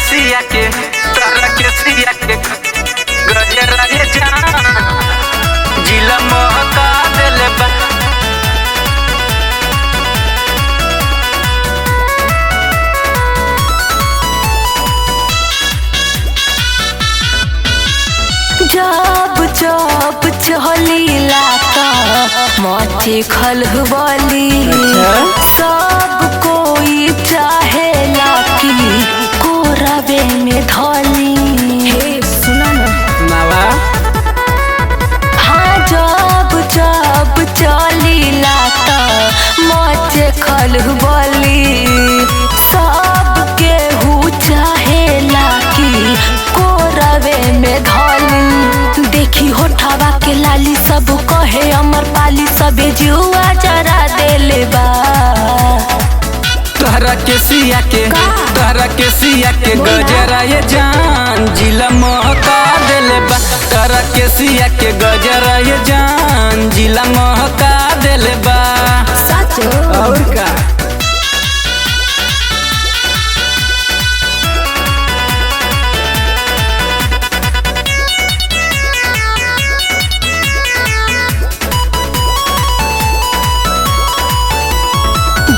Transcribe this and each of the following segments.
सिया के तारा के सिया के गजरा ये जान जिला महका देले बा। जब जब चलीला माथे खलबली सब कोई चाहेला कि कोरबे में धली। हे सुना ना हाँ जब जब चलीला माथे खलबली सब केहू चाहेला कि कोरबे में धली। देखी होठवा के लाली सब कहे अमर पाली सबे जुआ जरा देले बा। तोहरा के सिया के गजरा ये जान जिला महका देले बा। तोहरा के सिया के गजरा ये जान जिला महका देले बा। सच और का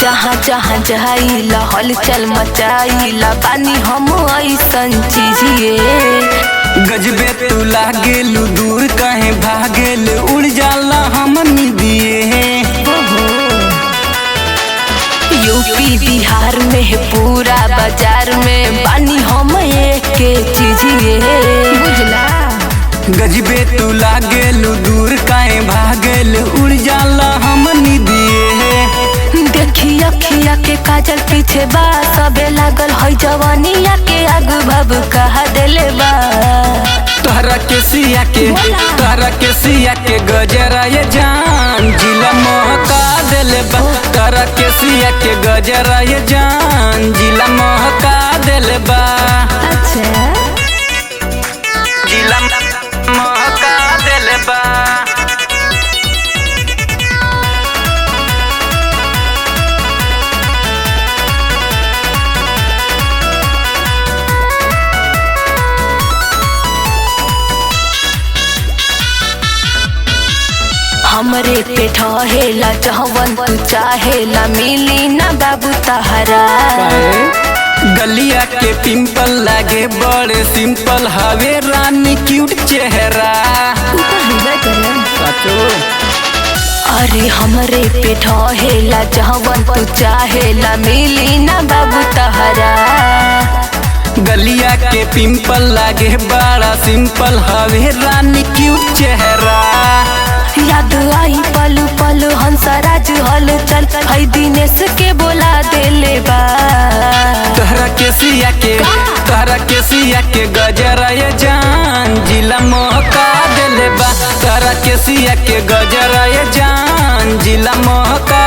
जहाँ जहाँ जाइला हलचल मचाइला पानी हम ऐसन चीजिए। गजबे तू लागेलू दूर कहीं भागेल उड़ जाला हमनी दिए। यूपी बिहार में पूरा बाजार में पानी हम एक चीजिए। बुझला गजबे तू लागेलू दूर कहीं भागेल उड़ जाला हमनी दिए। देखी अखिया के काजल पीछे बा सबे लागल है जवानिया के आग भब कहा देले बा। तोहरा के सिया के गजरा ये जान जिला महका देले बा। तोहरा के सिया के गजरा ये जान जिला महका देले बा। अच्छा जिला महका देले बा। हमरे पे ठहेला जवन तू चाहेला मिली ना बाबू तहरा। गलिया के पिंपल लागे बड़े सिंपल हवे रानी क्यूट चेहरा। अरे हमरे पे ठहेला जवन तू चाहेला मिली ना बाबू तहरा। गलिया के पिंपल लागे बड़ा सिंपल हवे रानी क्यूट चेहरा। याद आई पलू पलू हंसराज हल चल है दिनेश के बोला देले बा। तोहरा के सिया के गजरा ये जान जिला महका देले बा। तोहरा के सिया के गजरा ये जान जिला महका